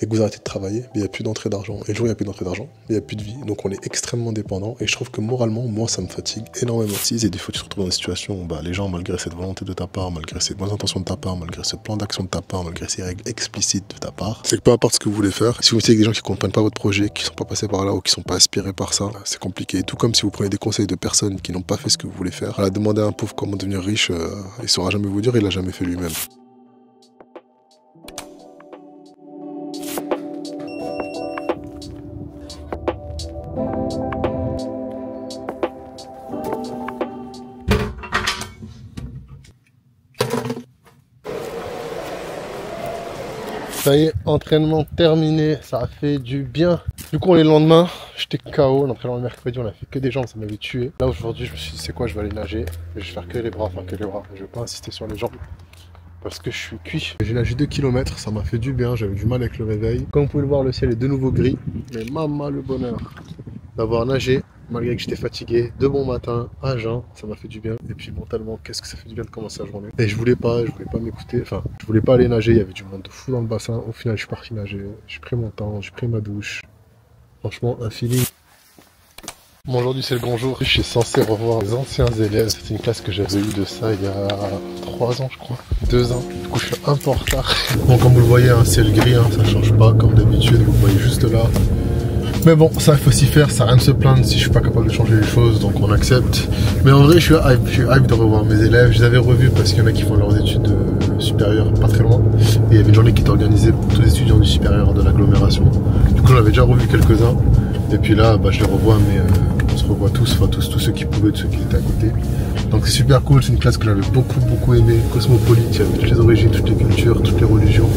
et que vous arrêtez de travailler, il n'y a plus d'entrée d'argent. Et le jour où il n'y a plus d'entrée d'argent, il n'y a plus de vie. Donc on est extrêmement dépendant. Et je trouve que moralement, moi, ça me fatigue énormément. Si et des fois, tu te retrouves dans des situations où les gens, malgré cette volonté de ta part, malgré ces bonnes intentions de ta part, malgré ce plan d'action de ta part, malgré ces règles explicites de ta part, c'est que peu importe ce que vous voulez faire, si vous mettez avec des gens qui ne comprennent pas votre projet, qui ne sont pas passés par là ou qui ne sont pas aspirés par ça, c'est compliqué. Tout comme si vous prenez des conseils de personnes qui n'ont pas fait ce que vous voulez faire. Voilà, demandez à un pauvre comment devenir riche, il ne saura jamais vous dire, il l'a jamais fait lui-même. Ça y est, entraînement terminé, ça a fait du bien. Du coup, on est le lendemain, j'étais KO, l'entraînement le mercredi, on a fait que des jambes, ça m'avait tué. Là, aujourd'hui, je me suis dit, c'est quoi, je vais aller nager. Je vais faire que les bras, enfin que les bras. Je vais pas insister sur les jambes parce que je suis cuit. J'ai nagé 2 km, ça m'a fait du bien, j'avais du mal avec le réveil. Comme vous pouvez le voir, le ciel est de nouveau gris. Mais maman, le bonheur d'avoir nagé, malgré que j'étais fatigué, de bon matin, à jeun, ça m'a fait du bien. Et puis mentalement, qu'est-ce que ça fait du bien de commencer la journée. Et je voulais pas m'écouter, enfin, je voulais pas aller nager, il y avait du monde de fou dans le bassin. Au final, je suis parti nager, j'ai pris mon temps, j'ai pris ma douche. Franchement, un feeling. Bon, aujourd'hui, c'est le grand jour. Je suis censé revoir les anciens élèves. C'est une classe que j'avais eue de ça il y a 3 ans, je crois. 2 ans. Du coup, je suis un peu en retard. Bon, comme vous le voyez, un ciel gris, ça change pas comme d'habitude. Vous le voyez juste là. Mais bon, ça il faut s'y faire, ça sert à rien de se plaindre si je suis pas capable de changer les choses, donc on accepte. Mais en vrai, je suis hype de revoir mes élèves. Je les avais revus parce qu'il y en a qui font leurs études supérieures pas très loin. Et il y avait une journée qui était organisée pour tous les étudiants du supérieur de l'agglomération. Du coup, on avait déjà revu quelques-uns. Et puis là, je les revois, mais on se revoit tous, enfin tous ceux qui pouvaient, tous ceux qui étaient à côté. Donc c'est super cool, c'est une classe que j'avais beaucoup aimé, cosmopolite, il y avait toutes les origines, toutes les cultures, toutes les religions.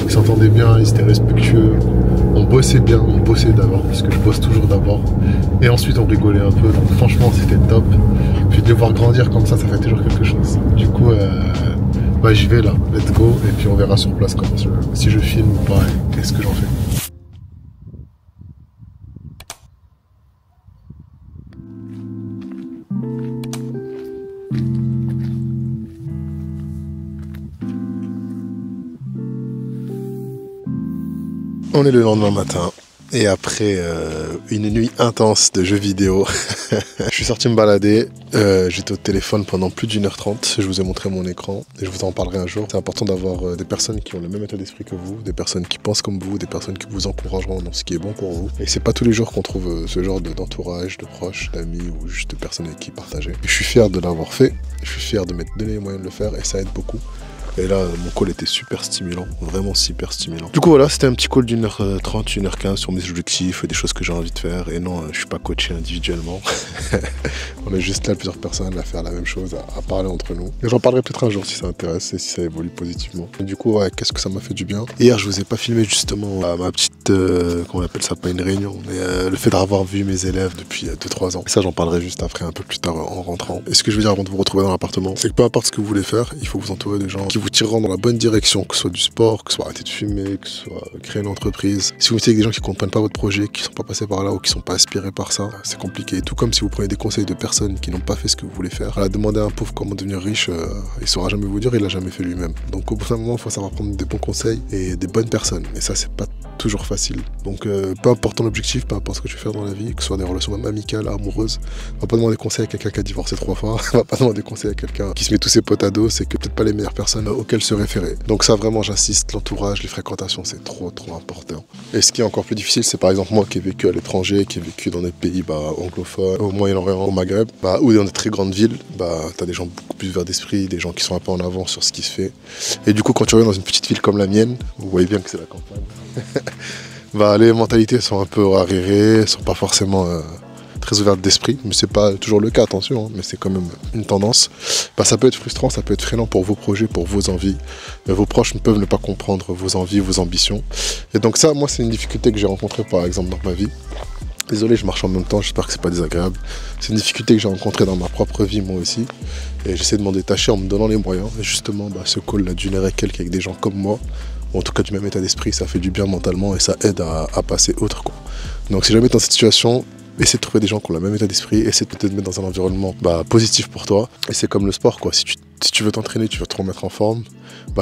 Ils s'entendaient bien, ils étaient respectueux. On bossait bien, on bossait d'abord, parce que je bosse toujours d'abord. Et ensuite on rigolait un peu, donc franchement c'était top. Puis de les voir grandir comme ça fait toujours quelque chose. Du coup, j'y vais là, let's go, et puis on verra sur place si je filme ou pas, et qu'est-ce que j'en fais. On est le lendemain matin et après une nuit intense de jeux vidéo, je suis sorti me balader, j'étais au téléphone pendant plus d'1h30, je vous ai montré mon écran et je vous en parlerai un jour. C'est important d'avoir des personnes qui ont le même état d'esprit que vous, des personnes qui pensent comme vous, des personnes qui vous encourageront dans ce qui est bon pour vous. Et c'est pas tous les jours qu'on trouve ce genre d'entourage, de proches, d'amis ou juste de personnes avec qui partager. Et je suis fier de l'avoir fait, je suis fier de m'être donné les moyens de le faire et ça aide beaucoup. Et là, mon call était super stimulant, vraiment super stimulant. Du coup, voilà, c'était un petit call d'1h30, 1h15 sur mes objectifs, des choses que j'ai envie de faire. Et non, je suis pas coaché individuellement. On est juste là, plusieurs personnes, à faire la même chose, à parler entre nous. Et j'en parlerai peut-être un jour si ça intéresse et si ça évolue positivement. Et du coup, ouais, qu'est-ce que ça m'a fait du bien. Hier, je vous ai pas filmé justement ma petite, comment on appelle ça, pas une réunion, mais le fait d'avoir vu mes élèves depuis 2-3 ans. Et ça, j'en parlerai juste après, un peu plus tard en rentrant. Et ce que je veux dire avant de vous retrouver dans l'appartement, c'est que peu importe ce que vous voulez faire, il faut vous entourer de gens qui vous tireront dans la bonne direction, que ce soit du sport, que ce soit arrêter de fumer, que ce soit créer une entreprise. Si vous êtes avec des gens qui ne comprennent pas votre projet, qui ne sont pas passés par là ou qui ne sont pas aspirés par ça, c'est compliqué. Tout comme si vous prenez des conseils de personnes qui n'ont pas fait ce que vous voulez faire. Voilà, demandez à un pauvre comment devenir riche, il ne saura jamais vous dire, il l'a jamais fait lui-même. Donc au bout d'un moment, il faut savoir prendre des bons conseils et des bonnes personnes. Et ça, c'est pas toujours facile. Donc peu importe ton objectif, peu importe ce que tu veux faire dans la vie, que ce soit des relations même amicales, amoureuses, on va pas demander conseil à quelqu'un qui a divorcé 3 fois, on va pas demander conseil à quelqu'un qui se met tous ses potes à dos, c'est que peut-être pas les meilleures personnes auxquelles se référer. Donc ça vraiment j'insiste, l'entourage, les fréquentations, c'est trop important. Et ce qui est encore plus difficile, c'est par exemple moi qui ai vécu à l'étranger, qui ai vécu dans des pays anglophones, au Moyen-Orient, au Maghreb, ou dans des très grandes villes, t'as des gens beaucoup plus ouverts d'esprit, des gens qui sont un peu en avance sur ce qui se fait. Et du coup quand tu reviens dans une petite ville comme la mienne, vous voyez bien que c'est la campagne. Les mentalités sont un peu arriérées, sont pas forcément très ouvertes d'esprit, mais c'est pas toujours le cas, attention, hein, mais c'est quand même une tendance. Ça peut être frustrant, ça peut être freinant pour vos projets, pour vos envies. Vos proches ne peuvent ne pas comprendre vos envies, vos ambitions. Et donc ça, moi, c'est une difficulté que j'ai rencontrée par exemple dans ma vie. Désolé, je marche en même temps, j'espère que c'est pas désagréable. C'est une difficulté que j'ai rencontrée dans ma propre vie, moi aussi. Et j'essaie de m'en détacher en me donnant les moyens. Et justement, ce call-là d'1 heure et quelques avec des gens comme moi, ou en tout cas du même état d'esprit, ça fait du bien mentalement et ça aide à passer autre, quoi. Donc si jamais tu es dans cette situation, essaie de trouver des gens qui ont le même état d'esprit, essaie de te mettre dans un environnement positif pour toi. Et c'est comme le sport, quoi. Si tu veux t'entraîner, tu veux te remettre en forme,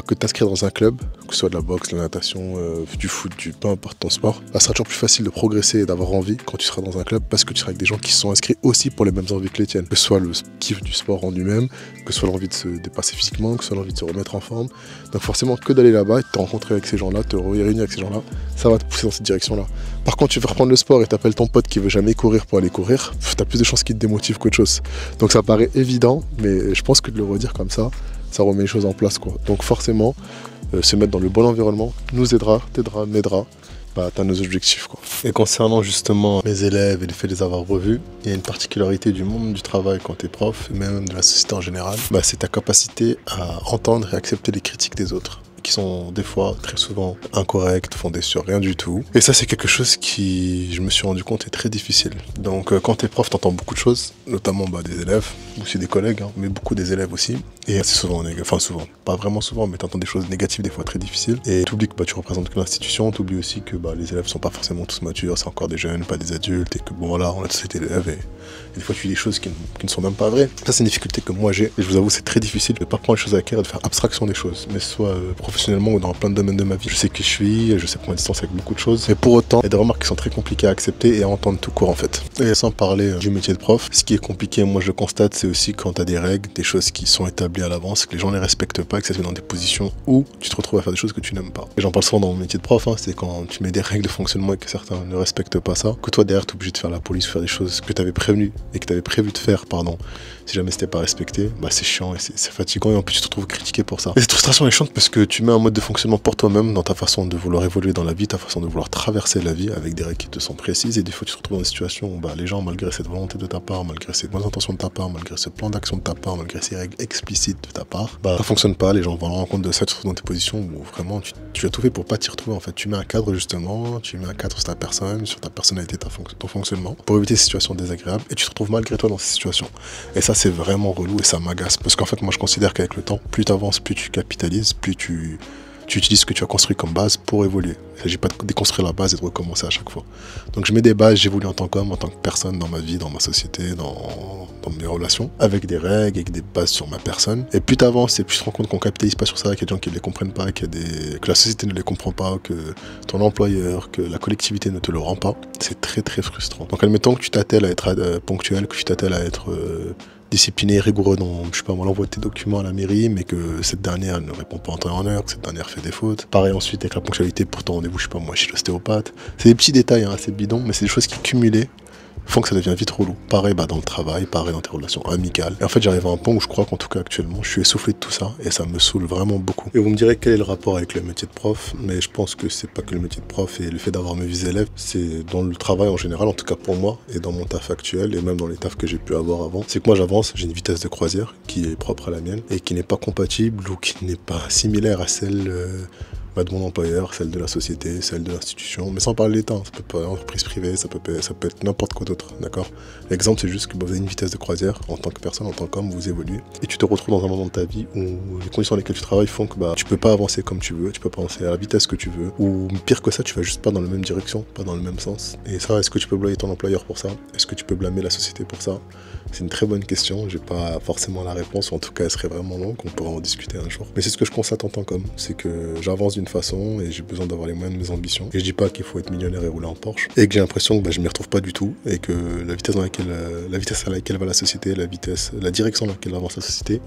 que t'inscrire dans un club, que ce soit de la boxe, de la natation, du foot, peu importe ton sport, ça sera toujours plus facile de progresser et d'avoir envie quand tu seras dans un club parce que tu seras avec des gens qui se sont inscrits aussi pour les mêmes envies que les tiennes. Que ce soit le kiff du sport en lui-même, que ce soit l'envie de se dépasser physiquement, que ce soit l'envie de se remettre en forme. Donc forcément que d'aller là-bas et de te rencontrer avec ces gens-là, te réunir avec ces gens-là, ça va te pousser dans cette direction-là. Par contre, tu veux reprendre le sport et t'appelles ton pote qui veut jamais courir pour aller courir, t'as plus de chances qu'il te démotive qu'autre chose. Donc ça paraît évident, mais je pense que de le redire comme ça remet les choses en place, quoi. Donc forcément, se mettre dans le bon environnement nous aidera, t'aidera, m'aidera à atteindre nos objectifs, quoi. Et concernant justement mes élèves et le fait de les avoir revus, il y a une particularité du monde du travail quand tu es prof, et même de la société en général, c'est ta capacité à entendre et accepter les critiques des autres, qui sont des fois, très souvent, incorrectes, fondées sur rien du tout. Et ça, c'est quelque chose qui, je me suis rendu compte, est très difficile. Donc, quand t'es prof, t'entends beaucoup de choses, notamment des élèves, aussi des collègues, hein, mais beaucoup des élèves aussi. Et c'est souvent, enfin souvent, pas vraiment souvent, mais t'entends des choses négatives, des fois très difficiles. Et t'oublies que tu représentes que l'institution, t'oublies aussi que les élèves sont pas forcément tous matures, c'est encore des jeunes, pas des adultes, et que bon voilà, on a tous été élèves, et des fois tu dis des choses qui ne sont même pas vraies. Ça, c'est une difficulté que moi j'ai, et je vous avoue, c'est très difficile de pas prendre les choses à cœur et de faire abstraction des choses, mais soit professionnellement ou dans plein de domaines de ma vie. Je sais qui je suis, je sais prendre distance avec beaucoup de choses, mais pour autant, il y a des remarques qui sont très compliquées à accepter et à entendre tout court en fait. Et sans parler du métier de prof, ce qui est compliqué, moi je le constate, c'est aussi quand tu as des règles, des choses qui sont établies à l'avance, que les gens ne les respectent pas, que ça se met dans des positions où tu te retrouves à faire des choses que tu n'aimes pas. Et j'en parle souvent dans mon métier de prof, hein, c'est quand tu mets des règles de fonctionnement et que certains ne respectent pas ça, que toi derrière tu es obligé de faire la police, faire des choses que tu avais prévenu et que tu avais prévu de faire, si jamais c'était pas respecté, c'est chiant et c'est fatigant et en plus tu te retrouves critiqué pour ça. Et cette frustration est chiante parce que tu mets un mode de fonctionnement pour toi-même dans ta façon de vouloir évoluer dans la vie, ta façon de vouloir traverser la vie avec des règles qui te sont précises et des fois tu te retrouves dans des situations où les gens, malgré cette volonté de ta part, malgré ces bonnes intentions de ta part, malgré ce plan d'action de ta part, malgré ces règles explicites de ta part, ça fonctionne pas, les gens vont rendre compte de ça, tu te retrouves dans tes positions où vraiment tu as tout fait pour pas t'y retrouver en fait. Tu mets un cadre justement, tu mets un cadre sur ta personne, sur ta personnalité, ton fonctionnement, pour éviter ces situations désagréables et tu te retrouves malgré toi dans ces situations. Et ça c'est vraiment relou et ça m'agace parce qu'en fait moi je considère qu'avec le temps, plus tu avances, plus tu capitalises, plus tu utilises ce que tu as construit comme base pour évoluer. Il ne s'agit pas de déconstruire la base et de recommencer à chaque fois. Donc je mets des bases, j'évolue en tant qu'homme, en tant que personne dans ma vie, dans ma société, dans mes relations, avec des règles, avec des bases sur ma personne. Et plus tu avances et plus tu te rends compte qu'on ne capitalise pas sur ça, qu'il y a des gens qui ne les comprennent pas, que la société ne les comprend pas, que ton employeur, que la collectivité ne te le rend pas, c'est très très frustrant. Donc admettons que tu t'attelles à être ponctuel, que tu t'attelles à être discipliné, rigoureux dans, l'envoi de tes documents à la mairie, mais que cette dernière ne répond pas en temps et en heure, que cette dernière fait des fautes. Pareil ensuite avec la ponctualité pour ton rendez-vous, chez l'ostéopathe. C'est des petits détails, assez bidons, mais c'est des choses qui cumulées font que ça devient vite relou. Pareil dans le travail, pareil dans tes relations amicales. Et en fait, j'arrive à un point où je crois qu'en tout cas actuellement, je suis essoufflé de tout ça et ça me saoule vraiment beaucoup. Et vous me direz quel est le rapport avec le métier de prof, mais je pense que c'est pas que le métier de prof et le fait d'avoir mes élèves, c'est dans le travail en général, en tout cas pour moi, et dans mon taf actuel et même dans les tafs que j'ai pu avoir avant. C'est que moi j'avance, j'ai une vitesse de croisière qui est propre à la mienne et qui n'est pas compatible ou qui n'est pas similaire à celle de mon employeur, celle de la société, celle de l'institution, mais sans parler de l'État, ça peut pas être entreprise privée, ça peut être n'importe quoi d'autre, d'accord? L'exemple c'est juste que vous avez une vitesse de croisière, en tant que personne, en tant qu'homme, vous évoluez, et tu te retrouves dans un moment de ta vie où les conditions dans lesquelles tu travailles font que tu peux pas avancer comme tu veux, tu peux pas avancer à la vitesse que tu veux, ou pire que ça, tu vas juste pas dans la même direction, pas dans le même sens. Et ça, est-ce que tu peux blâmer ton employeur pour ça? Est-ce que tu peux blâmer la société pour ça? C'est une très bonne question, j'ai pas forcément la réponse, ou en tout cas elle serait vraiment longue, on pourra en discuter un jour. Mais c'est ce que je constate en tant qu'homme, c'est que j'avance d'une façon et j'ai besoin d'avoir les moyens de mes ambitions. Et je dis pas qu'il faut être millionnaire et rouler en Porsche, et que j'ai l'impression que je m'y retrouve pas du tout, et que la vitesse à laquelle va la société, la direction dans laquelle avance la société,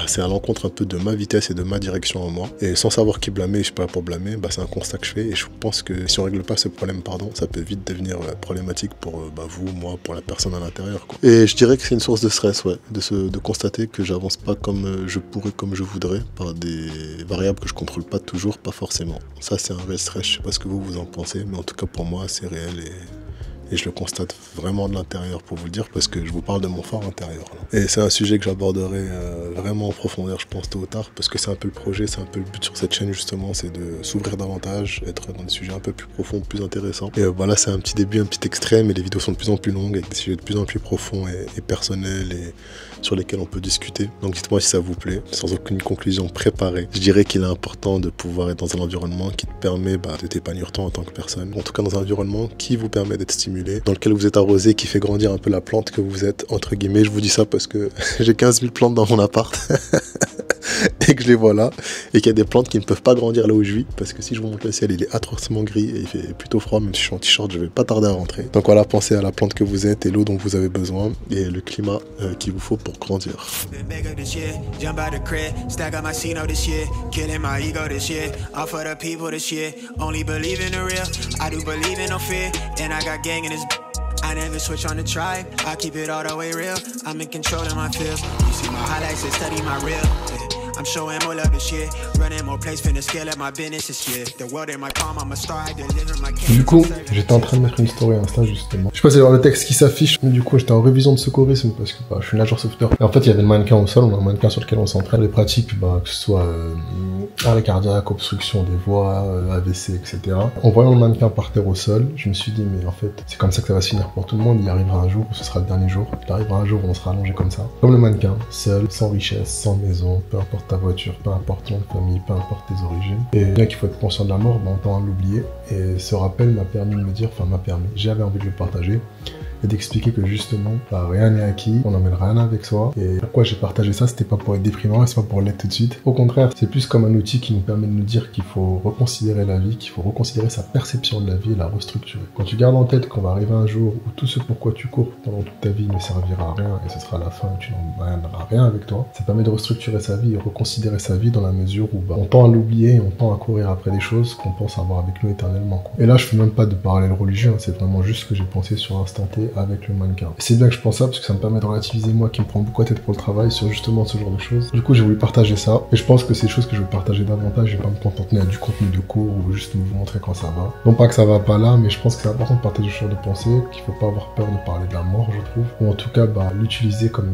c'est à l'encontre un peu de ma vitesse et de ma direction en moi. Et sans savoir qui blâmer, je suis pas là pour blâmer, c'est un constat que je fais, et je pense que si on règle pas ce problème, ça peut vite devenir problématique pour vous, moi, pour la personne à l'intérieur, quoi. Et je dirais que c'est une source de stress, de constater que j'avance pas comme je pourrais, comme je voudrais, par des variables que je contrôle pas toujours, pas forcément. Ça, c'est un vrai stress, je sais pas ce que vous en pensez, mais en tout cas pour moi, c'est réel et je le constate vraiment de l'intérieur pour vous le dire, parce que je vous parle de mon fort intérieur. Là. Et c'est un sujet que j'aborderai vraiment en profondeur, je pense, tôt ou tard, parce que c'est un peu le projet, c'est un peu le but sur cette chaîne, justement, c'est de s'ouvrir davantage, être dans des sujets un peu plus profonds, plus intéressants. Et voilà, c'est un petit début, un petit extrait, mais les vidéos sont de plus en plus longues, avec des sujets de plus en plus profonds et personnels, et sur lesquels on peut discuter. Donc dites-moi si ça vous plaît, sans aucune conclusion préparée. Je dirais qu'il est important de pouvoir être dans un environnement qui te permet de t'épanouir toi en tant que personne, en tout cas dans un environnement qui vous permet d'être stimulé accumulé, dans lequel vous êtes arrosé, qui fait grandir un peu la plante que vous êtes, entre guillemets. Je vous dis ça parce que j'ai 15 000 plantes dans mon appart. Et que je les vois là, et qu'il y a des plantes qui ne peuvent pas grandir là où je vis, parce que si je vous montre le ciel, il est atrocement gris et il fait plutôt froid, même si je suis en t-shirt, je vais pas tarder à rentrer. Donc voilà, pensez à la plante que vous êtes et l'eau dont vous avez besoin et le climat qu'il vous faut pour grandir. I never switch on the tribe, I keep it all the way real. I'm in control of my feels. You see my highlights and study my reel. I'm showing more love this year. Running more place, finna scale up my business this year. The world in my palm, I'm a star, I deliver my case. Du coup, j'étais en train de mettre une story Insta justement. Je sais pas si c'est le texte qui s'affiche, mais du coup j'étais en révision de secourisme parce que je suis nageur sauveteur. Et en fait il y avait le mannequin au sol, on a un mannequin sur lequel on s'entraîne. Les pratiques, que ce soit arrêt cardiaque, obstruction des voies, AVC, etc. En voyant le mannequin par terre au sol, je me suis dit mais en fait c'est comme ça que ça va se finir pour tout le monde. Il arrivera un jour où ce sera le dernier jour. Il arrivera un jour où on sera allongé comme ça. Comme le mannequin, seul, sans richesse, sans maison, peu importe ta voiture, peu importe ton famille, peu importe tes origines. Et bien qu'il faut être conscient de la mort, on tend à l'oublier. Et ce rappel m'a permis de me dire, j'avais envie de le partager et d'expliquer que justement, rien n'est acquis, on n'emmène rien avec soi. Et pourquoi j'ai partagé ça, c'était pas pour être déprimant, c'est pas pour l'être tout de suite. Au contraire, c'est plus comme un outil qui nous permet de nous dire qu'il faut reconsidérer la vie, qu'il faut reconsidérer sa perception de la vie et la restructurer. Quand tu gardes en tête qu'on va arriver un jour où tout ce pourquoi tu cours pendant toute ta vie ne servira à rien et ce sera la fin où tu n'emmèneras rien avec toi, ça permet de restructurer sa vie et reconsidérer sa vie dans la mesure où on tend à l'oublier et on tend à courir après des choses qu'on pense avoir avec nous éternellement. Et là, je fais même pas de parallèle religieux, c'est vraiment juste ce que j'ai pensé sur l'instant T avec le mannequin. Et c'est bien que je pense ça parce que ça me permet de relativiser moi qui me prends beaucoup à tête pour le travail sur justement ce genre de choses. Du coup, j'ai voulu partager ça et je pense que c'est des choses que je vais partager davantage. Je vais pas me contenter à du contenu de cours ou juste vous montrer quand ça va. Non pas que ça va pas là, mais je pense que c'est important de partager ce genre de pensée, qu'il faut pas avoir peur de parler de la mort, je trouve. Ou en tout cas, l'utiliser comme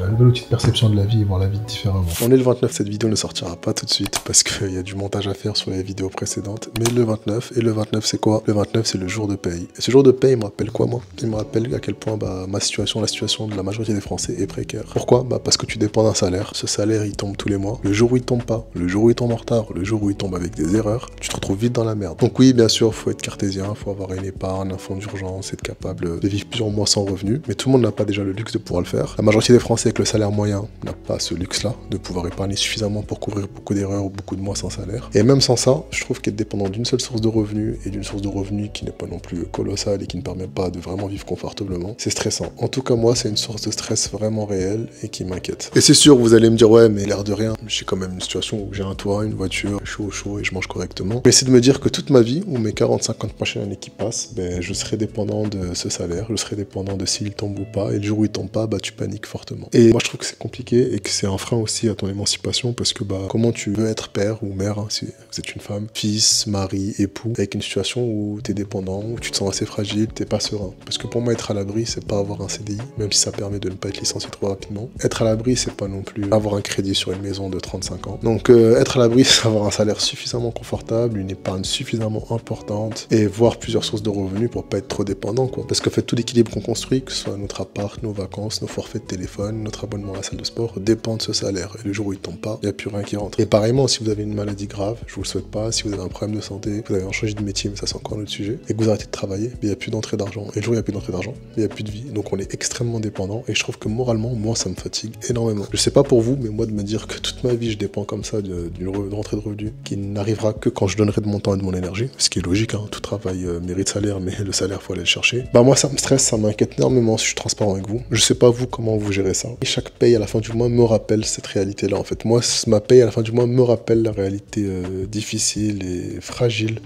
un nouvel outil de perception de la vie et voir la vie différemment. On est le 29, cette vidéo ne sortira pas tout de suite parce qu'il y a du montage à faire sur les vidéos précédentes. Mais le 29, et le 29 c'est quoi? Le 29 c'est le jour de paye. Et ce jour de paye, il me rappelle quoi moi? Il me rappelle à quel point ma situation, la situation de la majorité des Français est précaire. Pourquoi? Parce que tu dépends d'un salaire. Ce salaire, il tombe tous les mois. Le jour où il tombe pas, le jour où il tombe en retard, le jour où il tombe avec des erreurs, tu te retrouves vite dans la merde. Donc oui, bien sûr, faut être cartésien, faut avoir une épargne, un fonds d'urgence, être capable de vivre plusieurs mois sans revenu. Mais tout le monde n'a pas déjà le luxe de pouvoir le faire. La majorité des Français avec le salaire moyen n'a pas ce luxe-là de pouvoir épargner suffisamment pour couvrir beaucoup d'erreurs ou beaucoup de mois sans salaire. Et même sans ça, je trouve qu'être dépendant d'une seule source de revenus et d'une source de revenus qui n'est pas non plus colossale et qui ne permet pas de vraiment vivre confortablement, c'est stressant. En tout cas, moi, c'est une source de stress vraiment réelle et qui m'inquiète. Et c'est sûr, vous allez me dire, ouais, mais l'air de rien, j'ai quand même une situation où j'ai un toit, une voiture, je suis au chaud et je mange correctement. Mais c'est de me dire que toute ma vie, ou mes 40-50 prochaines années qui passent, je serai dépendant de ce salaire, je serai dépendant de s'il tombe ou pas, et le jour où il tombe pas, tu paniques fortement. Et moi, je trouve que c'est compliqué et que c'est un frein aussi à ton émancipation parce que, comment tu veux être père ou mère, hein, si vous êtes une femme, fils, mari, époux, avec une situation où t'es dépendant, où tu te sens assez fragile, t'es pas serein. Parce que pour moi, être à l'abri, c'est pas avoir un CDI, même si ça permet de ne pas être licencié trop rapidement. Être à l'abri, c'est pas non plus avoir un crédit sur une maison de 35 ans. Donc être à l'abri, c'est avoir un salaire suffisamment confortable, une épargne suffisamment importante et voir plusieurs sources de revenus pour pas être trop dépendant, quoi. Parce qu'en fait, tout l'équilibre qu'on construit, que ce soit notre appart, nos vacances, nos forfaits de téléphone, notre abonnement à la salle de sport, dépend de ce salaire. Et le jour où il tombe pas, il n'y a plus rien qui rentre. Et pareillement, si vous avez une maladie grave, je vous le souhaite pas, si vous avez un problème de santé, vous avez changé de métier, mais ça c'est encore un autre sujet, et que vous arrêtez de travailler, il n'y a plus d'entrée d'argent. Et le jour où il n'y a plus d'entrée d'argent, il n'y a plus de vie. Donc on est extrêmement dépendant et je trouve que moralement, moi, ça me fatigue énormément. Je sais pas pour vous, mais moi, de me dire que toute ma vie, je dépends comme ça d'une rentrée de revenus qui n'arrivera que quand je donnerai de mon temps et de mon énergie, ce qui est logique, hein, tout travail mérite salaire, mais le salaire, faut aller le chercher. Moi, ça me stresse, ça m'inquiète énormément si je suis transparent avec vous. Je sais pas vous comment vous gérez ça. Et chaque paye à la fin du mois me rappelle cette réalité-là, en fait. Moi, ma paye à la fin du mois me rappelle la réalité difficile et fragile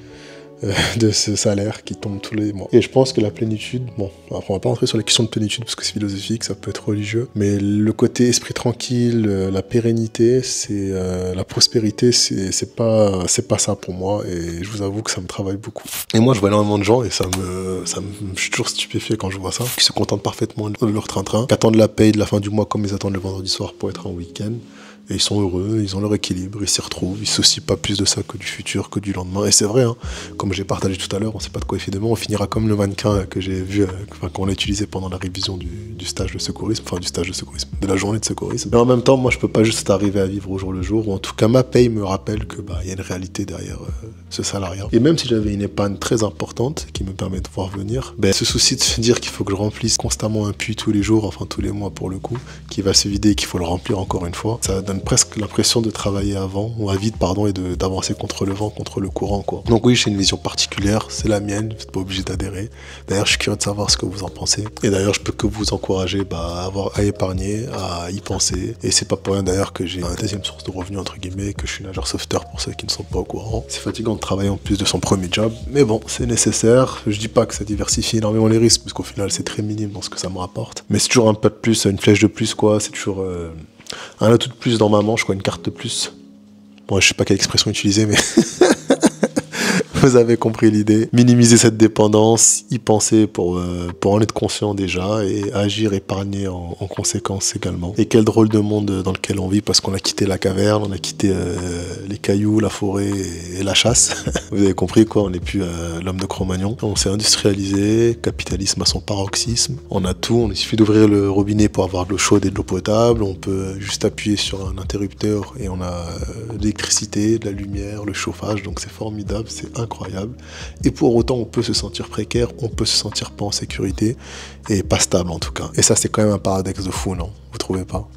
de ce salaire qui tombe tous les mois. Et je pense que la plénitude, après on va pas rentrer sur les questions de plénitude parce que c'est philosophique, ça peut être religieux, mais le côté esprit tranquille, la pérennité, c'est la prospérité, c'est pas ça pour moi et je vous avoue que ça me travaille beaucoup. Et moi je vois énormément de gens et je suis toujours stupéfait quand je vois ça, qui se contentent parfaitement de leur train-train, qui attendent la paye de la fin du mois comme ils attendent le vendredi soir pour être en week-end. Et ils sont heureux, ils ont leur équilibre, ils s'y retrouvent, ils ne se soucient pas plus de ça que du futur, que du lendemain. Et c'est vrai, hein, comme j'ai partagé tout à l'heure, on ne sait pas de quoi il fait demain, on finira comme le mannequin que j'ai vu, qu'on a utilisé pendant la révision du stage de secourisme, de la journée de secourisme. Mais en même temps, moi je peux pas juste arriver à vivre au jour le jour, ou en tout cas ma paye me rappelle que y a une réalité derrière ce salariat. Et même si j'avais une épargne très importante qui me permet de voir venir, ce souci de se dire qu'il faut que je remplisse constamment un puits tous les jours, enfin tous les mois pour le coup, qui va se vider et qu'il faut le remplir encore une fois, ça donne presque l'impression de travailler à vide et d'avancer contre le vent, contre le courant quoi. Donc oui, j'ai une vision particulière, c'est la mienne, vous n'êtes pas obligé d'adhérer. D'ailleurs, je suis curieux de savoir ce que vous en pensez. Et d'ailleurs, je peux que vous encourager à épargner, à y penser. Et c'est pas pour rien d'ailleurs que j'ai une deuxième source de revenus entre guillemets, que je suis nageur sauveteur pour ceux qui ne sont pas au courant. C'est fatigant de travailler en plus de son premier job, mais bon, c'est nécessaire. Je dis pas que ça diversifie énormément les risques, parce qu'au final, c'est très minime dans ce que ça me rapporte. Mais c'est toujours un peu de plus, une flèche de plus quoi. C'est toujours un atout de plus dans ma manche quoi, une carte de plus. Bon, je sais pas quelle expression utiliser, mais vous avez compris l'idée. Minimiser cette dépendance, y penser pour en être conscient déjà et agir, épargner en conséquence également. Et quel drôle de monde dans lequel on vit parce qu'on a quitté la caverne, on a quitté les cailloux, la forêt et la chasse. Vous avez compris quoi, on n'est plus l'homme de Cro-Magnon. On s'est industrialisé, capitalisme à son paroxysme. On a tout, il suffit d'ouvrir le robinet pour avoir de l'eau chaude et de l'eau potable. On peut juste appuyer sur un interrupteur et on a de l'électricité, de la lumière, le chauffage. Donc c'est formidable, c'est incroyable. Et pour autant, on peut se sentir précaire, on peut se sentir pas en sécurité et pas stable en tout cas. Et ça, c'est quand même un paradoxe de fou, non? Vous trouvez pas?